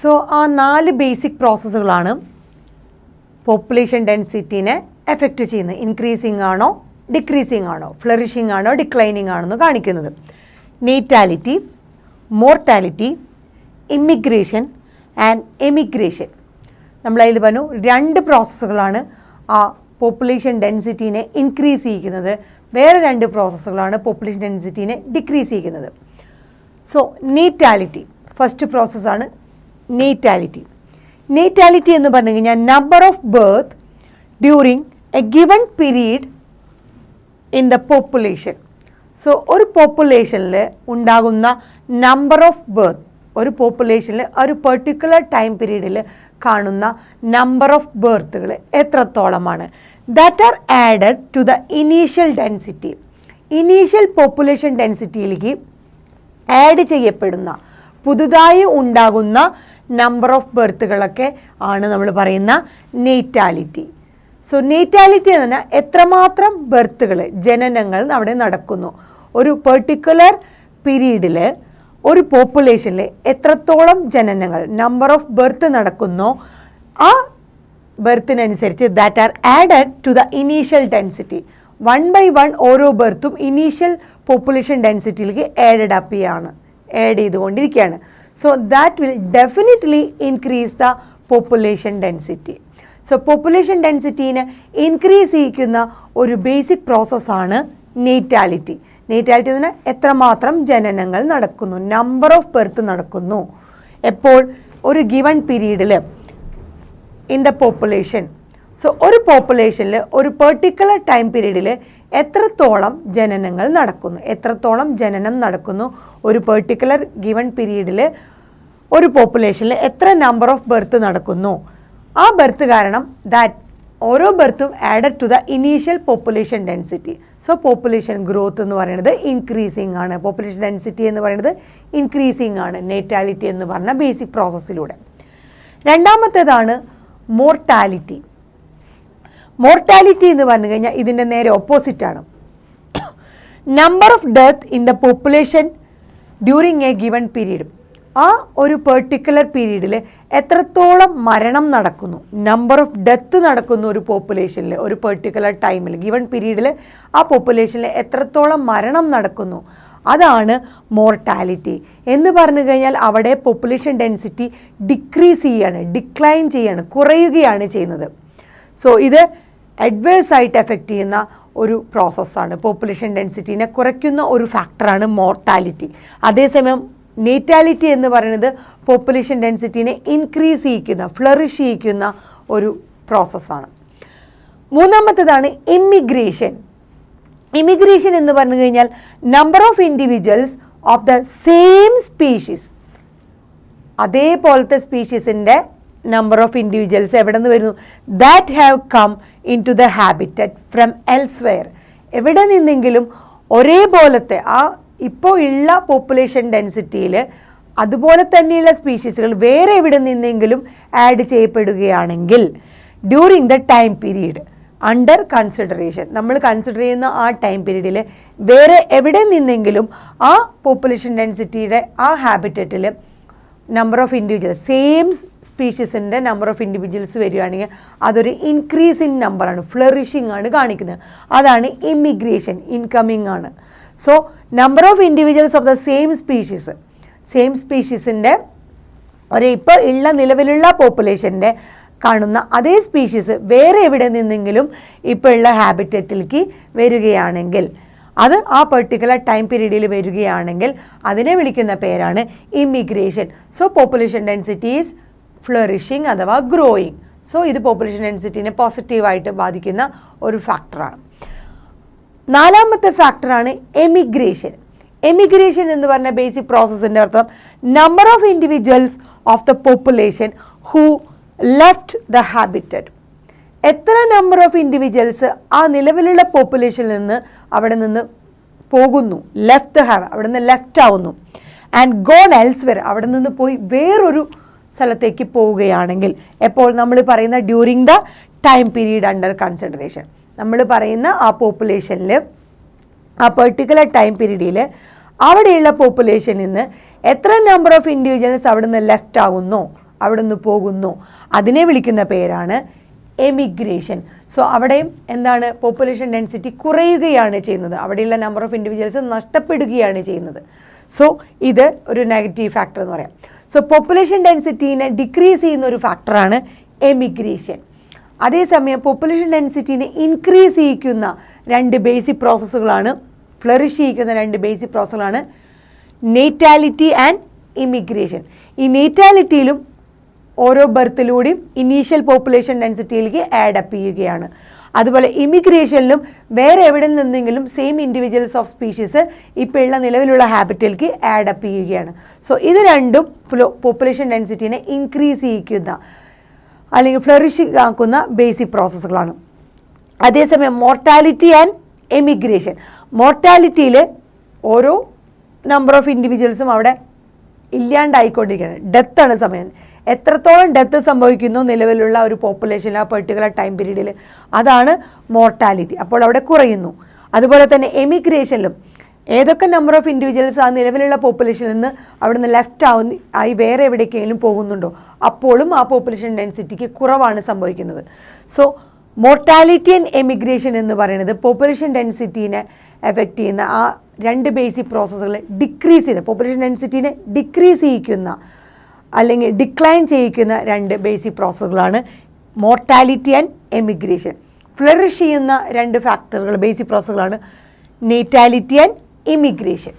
So ആ 4 basic പ്രോസസ്സുകളാണ് population ഡെൻസിറ്റിനെ effect ചെയ്യുന്നത്. Increasing ആണോ ഡിക്രീസിങ് ആണോ, ഫ്ലറിഷിംഗ് ആണോ ഡിക്ലൈനിങ് ആണോ എന്ന് കാണിക്കുന്നത്. നേറ്റാലിറ്റി, മോർട്ടാലിറ്റി, ഇമ്മിഗ്രേഷൻ ആൻഡ് എമിഗ്രേഷൻ. നമ്മളതിൽ പറഞ്ഞു 2 പ്രോസസ്സുകളാണ് ആ പോപ്പുലേഷൻ ഡെൻസിറ്റീനെ ഇൻക്രീസ് ചെയ്യിക്കുന്നത്, വേറെ 2 പ്രോസസ്സുകളാണ് പോപ്പുലേഷൻ ഡെൻസിറ്റീനെ ഡിക്രീസ് ചെയ്യുന്നത്. സോ നേറ്റാലിറ്റി ഫസ്റ്റ് പ്രോസസ്സാണ് നേറ്റാലിറ്റി. നേറ്റാലിറ്റി എന്ന് പറഞ്ഞു കഴിഞ്ഞാൽ number of birth during a given period in the population. So ഒരു പോപ്പുലേഷനിൽ ഉണ്ടാകുന്ന നമ്പർ ഓഫ് ബർത്ത്, ഒരു പോപ്പുലേഷനിൽ ഒരു പെർട്ടിക്കുലർ ടൈം പീരീഡിൽ കാണുന്ന നമ്പർ ഓഫ് ബർത്തുകൾ എത്രത്തോളമാണ്, that are added to the initial density. Initial population ഡെൻസിറ്റിയിലേക്ക് ആഡ് ചെയ്യപ്പെടുന്ന പുതുതായി ഉണ്ടാകുന്ന നമ്പർ ഓഫ് ബർത്തുകളൊക്കെ ആണ് നമ്മൾ പറയുന്ന നേറ്റാലിറ്റി. സോ നേറ്റാലിറ്റി എന്ന് പറഞ്ഞാൽ എത്രമാത്രം ബർത്തുകൾ, ജനനങ്ങൾ അവിടെ നടക്കുന്നു, ഒരു പെർട്ടിക്കുലർ പീരീഡിൽ ഒരു പോപ്പുലേഷനിൽ എത്രത്തോളം ജനനങ്ങൾ, നമ്പർ ഓഫ് ബർത്ത് നടക്കുന്നോ ആ ബർത്തിനനുസരിച്ച് that are added to the initial density. 1 by 1 ഓരോ ബർത്തും ഇനീഷ്യൽ പോപ്പുലേഷൻ ഡെൻസിറ്റിയിലേക്ക് ആഡ് ചെയ്തുകൊണ്ടിരിക്കുകയാണ്. So that will definitely increase the population density. So population ഡെൻസിറ്റീനെ ഇൻക്രീസ് ചെയ്യിക്കുന്ന ഒരു ബേസിക് പ്രോസസ്സാണ് നേറ്റാലിറ്റി. നേറ്റാലിറ്റി എന്ന് പറഞ്ഞാൽ എത്രമാത്രം ജനനങ്ങൾ നടക്കുന്നു, നമ്പർ ഓഫ് ബർത്ത് നടക്കുന്നു, എപ്പോൾ ഒരു ഗിവൺ പീരീഡിൽ ഇൻ ദ പോപ്പുലേഷൻ. സോ ഒരു പോപ്പുലേഷനിൽ ഒരു പെർട്ടിക്കുലർ ടൈം പീരീഡിൽ എത്രത്തോളം ജനനങ്ങൾ നടക്കുന്നു, എത്രത്തോളം ജനനം നടക്കുന്നു, ഒരു പെർട്ടിക്കുലർ ഗിവൺ പീരീഡിൽ ഒരു പോപ്പുലേഷനിൽ എത്ര നമ്പർ ഓഫ് ബർത്ത് നടക്കുന്നു, ആ ബർത്ത് കാരണം ദാറ്റ് ഓരോ ബർത്തും added to the initial population density. So population growth എന്ന് പറയുന്നത് ഇൻക്രീസിങ് ആണ്, പോപ്പുലേഷൻ ഡെൻസിറ്റി എന്ന് പറയുന്നത് ഇൻക്രീസിങ് ആണ് നേറ്റാലിറ്റി എന്ന് പറഞ്ഞ ബേസിക് പ്രോസസ്സിലൂടെ. രണ്ടാമത്തേതാണ് മോർട്ടാലിറ്റി. മോർട്ടാലിറ്റി എന്ന് പറഞ്ഞു കഴിഞ്ഞാൽ ഇതിൻ്റെ നേരെ ഓപ്പോസിറ്റാണ്. Number of death in the population during a given period. ആ ഒരു പെർട്ടിക്കുലർ പീരീഡിൽ എത്രത്തോളം മരണം നടക്കുന്നു, നമ്പർ ഓഫ് ഡെത്ത് നടക്കുന്നു ഒരു പോപ്പുലേഷനിൽ ഒരു പെർട്ടിക്കുലർ ടൈമിൽ ഗിവൺ പീരീഡിൽ ആ പോപ്പുലേഷനിൽ എത്രത്തോളം മരണം നടക്കുന്നു, അതാണ് മോർട്ടാലിറ്റി എന്ന് പറഞ്ഞു കഴിഞ്ഞാൽ. അവിടെ പോപ്പുലേഷൻ ഡെൻസിറ്റി ഡിക്രീസ് ചെയ്യാണ്, ഡിക്ലൈൻ ചെയ്യാണ്, കുറയുകയാണ് ചെയ്യുന്നത്. സോ ഇത് അഡ്വേഴ്സ് ആയിട്ട് എഫക്റ്റ് ചെയ്യുന്ന ഒരു പ്രോസസ്സാണ്. പോപ്പുലേഷൻ ഡെൻസിറ്റീനെ കുറയ്ക്കുന്ന ഒരു ഫാക്ടറാണ് മോർട്ടാലിറ്റി. അതേസമയം നേറ്റാലിറ്റി എന്ന് പറയുന്നത് പോപ്പുലേഷൻ ഡെൻസിറ്റീനെ ഇൻക്രീസ് ചെയ്യിക്കുന്ന, ഫ്ലറിഷ് ചെയ്യിക്കുന്ന ഒരു പ്രോസസ്സാണ്. മൂന്നാമത്തേതാണ് ഇമ്മിഗ്രേഷൻ. ഇമിഗ്രേഷൻ എന്ന് പറഞ്ഞു കഴിഞ്ഞാൽ number of individuals of the same species, അതേപോലത്തെ സ്പീഷീസിൻ്റെ നമ്പർ ഓഫ് ഇൻഡിവിജ്വൽസ് എവിടെ നിന്ന് വരുന്നു, that have come in to the habitat from elsewhere. എവിടെ നിന്നെങ്കിലും ഒരേപോലത്തെ ആ ഇപ്പോൾ ഉള്ള പോപ്പുലേഷൻ ഡെൻസിറ്റിയിൽ അതുപോലെ തന്നെയുള്ള സ്പീഷീസുകൾ വേറെ എവിടെ നിന്നെങ്കിലും ആഡ് ചെയ്യപ്പെടുകയാണെങ്കിൽ during the time period under consideration, നമ്മൾ കൺസിഡർ ചെയ്യുന്ന ആ ടൈം പീരീഡിൽ വേറെ എവിടെ നിന്നെങ്കിലും ആ പോപ്പുലേഷൻ ഡെൻസിറ്റിയുടെ ആ ഹാബിറ്ററ്റിൽ നമ്പർ ഓഫ് ഇൻഡിവിജ്വൽസ് സെയിം സ്പീഷീസിൻ്റെ നമ്പർ ഓഫ് ഇൻഡിവിജ്വൽസ് വരികയാണെങ്കിൽ അതൊരു ഇൻക്രീസിങ് നമ്പറാണ്, ഫ്ലറിഷിംഗ് ആണ് കാണിക്കുന്നത്. അതാണ് ഇമ്മിഗ്രേഷൻ, ഇൻകമ്മിങ് ആണ്. So number of individuals of the same സ്പീഷീസിൻ്റെ ഇപ്പോൾ ഉള്ള നിലവിലുള്ള പോപ്പുലേഷൻ്റെ കാണുന്ന അതേ സ്പീഷീസ് വേറെ എവിടെ നിന്നെങ്കിലും ഇപ്പോൾ ഉള്ള ഹാബിറ്ററ്റിലേക്ക് വരികയാണെങ്കിൽ, അത് ആ പെർട്ടിക്കുലർ ടൈം പീരീഡിൽ വരികയാണെങ്കിൽ അതിനെ വിളിക്കുന്ന പേരാണ് immigration. So population density is flourishing അഥവാ ഗ്രോയിങ്. സോ ഇത് പോപ്പുലേഷൻ ഡെൻസിറ്റിനെ പോസിറ്റീവായിട്ട് ബാധിക്കുന്ന ഒരു ഫാക്ടറാണ്. നാലാമത്തെ ഫാക്ടറാണ് എമിഗ്രേഷൻ. എമിഗ്രേഷൻ എന്ന് പറഞ്ഞ ബേസിക് പ്രോസസ്സിൻ്റെ അർത്ഥം number of individuals of the population who left the habitat. എത്ര നമ്പർ ഓഫ് ഇൻഡിവിജ്വൽസ് ആ നിലവിലുള്ള പോപ്പുലേഷനിൽ നിന്ന് അവിടെ നിന്ന് പോകുന്നു, അവിടെ നിന്ന് ലെഫ്റ്റ് ആവുന്നു, ആൻഡ് ഗോൺ എൽസ്വെയർ, അവിടെ നിന്ന് പോയി വേറൊരു സ്ഥലത്തേക്ക് പോവുകയാണെങ്കിൽ, എപ്പോൾ നമ്മൾ പറയുന്ന during the time period under consideration, നമ്മൾ പറയുന്ന ആ പോപ്പുലേഷനിൽ ആ പെർട്ടിക്കുലർ ടൈം പീരീഡിൽ അവിടെയുള്ള പോപ്പുലേഷനിൽ നിന്ന് എത്ര നമ്പർ ഓഫ് ഇൻഡിവിജ്വൽസ് അവിടെ നിന്ന് ലെഫ്റ്റ് ആവുന്നോ, അവിടെ നിന്ന് പോകുന്നു, അതിനെ വിളിക്കുന്ന പേരാണ് എമിഗ്രേഷൻ. സോ അവിടെയും എന്താണ്, പോപ്പുലേഷൻ ഡെൻസിറ്റി കുറയുകയാണ് ചെയ്യുന്നത്, അവിടെയുള്ള നമ്പർ ഓഫ് ഇൻഡിവിജ്വൽസ് നഷ്ടപ്പെടുകയാണ് ചെയ്യുന്നത്. സോ ഇത് ഒരു നെഗറ്റീവ് ഫാക്ടർ എന്ന് പറയാം. സോ പോപ്പുലേഷൻ ഡെൻസിറ്റീനെ ഡിക്രീസ് ചെയ്യുന്ന ഒരു ഫാക്ടറാണ് എമിഗ്രേഷൻ. അതേസമയം പോപ്പുലേഷൻ ഡെൻസിറ്റീനെ ഇൻക്രീസ് ചെയ്യിക്കുന്ന രണ്ട് ബേസിക് പ്രോസസ്സുകളാണ്, ഫ്ലറിഷ് ചെയ്യിക്കുന്ന രണ്ട് ബേസിക് പ്രോസസ്സുകളാണ് നേറ്റാലിറ്റി ആൻഡ് ഇമിഗ്രേഷൻ. ഈ നേറ്റാലിറ്റിയിലും ഓരോ ബർത്തിലൂടെയും ഇനീഷ്യൽ പോപ്പുലേഷൻ ഡെൻസിറ്റിയിലേക്ക് ആഡപ്പ് ചെയ്യുകയാണ്. അതുപോലെ ഇമിഗ്രേഷനിലും വേറെ എവിടെ നിന്നെങ്കിലും സെയിം ഇൻഡിവിജ്വൽസ് ഓഫ് സ്പീഷീസ് ഇപ്പോൾ ഉള്ള നിലവിലുള്ള ഹാബിറ്റിലേക്ക് ആഡപ്പ് ചെയ്യുകയാണ്. സോ ഇത് രണ്ടും പോപ്പുലേഷൻ ഡെൻസിറ്റീനെ ഇൻക്രീസ് ചെയ്യിക്കുന്ന അല്ലെങ്കിൽ ഫ്ലറിഷിംഗ് ആക്കുന്ന ബേസിക് പ്രോസസ്സുകളാണ്. അതേസമയം മോർട്ടാലിറ്റി ആൻഡ് എമിഗ്രേഷൻ, മോർട്ടാലിറ്റിയിൽ ഓരോ നമ്പർ ഓഫ് ഇൻഡിവിജ്വൽസും അവിടെ ഇല്ലാണ്ടായിക്കൊണ്ടിരിക്കുകയാണ്, ഡെത്താണ് സമയം. എത്രത്തോളം ഡെത്ത് സംഭവിക്കുന്നു നിലവിലുള്ള ഒരു പോപ്പുലേഷനിൽ ആ പെർട്ടിക്കുലർ ടൈം പീരീഡിൽ, അതാണ് മോർട്ടാലിറ്റി. അപ്പോൾ അവിടെ കുറയുന്നു. അതുപോലെ തന്നെ എമിഗ്രേഷനിലും ഏതൊക്കെ നമ്പർ ഓഫ് ഇൻഡിവിജ്വൽസ് ആ നിലവിലുള്ള പോപ്പുലേഷനിൽ നിന്ന് അവിടെ നിന്ന് ലെഫ്റ്റ് ആയി വേറെ എവിടേക്കെങ്കിലും പോകുന്നുണ്ടോ, അപ്പോഴും ആ പോപ്പുലേഷൻ ഡെൻസിറ്റിക്ക് കുറവാണ് സംഭവിക്കുന്നത്. സോ മോർട്ടാലിറ്റി ആൻഡ് എമിഗ്രേഷൻ എന്ന് പറയുന്നത് പോപ്പുലേഷൻ ഡെൻസിറ്റീനെ എഫക്റ്റ് ചെയ്യുന്ന ആ രണ്ട് ബേസിക് പ്രോസസ്സുകളെ ഡിക്രീസ് ചെയ്യുന്ന, പോപ്പുലേഷൻ ഡെൻസിറ്റീനെ ഡിക്രീസ് ചെയ്യിക്കുന്ന അല്ലെങ്കിൽ ഡിക്ലൈൻ ചെയ്യിക്കുന്ന രണ്ട് ബേസിക് പ്രോസസ്സുകളാണ് മോർട്ടാലിറ്റി ആൻഡ് എമിഗ്രേഷൻ. ഫ്ലറിഷ് ചെയ്യുന്ന രണ്ട് ഫാക്ടറുകൾ ബേസിക് പ്രോസസ്സുകളാണ് നേറ്റാലിറ്റി ആൻഡ് ഇമിഗ്രേഷൻ.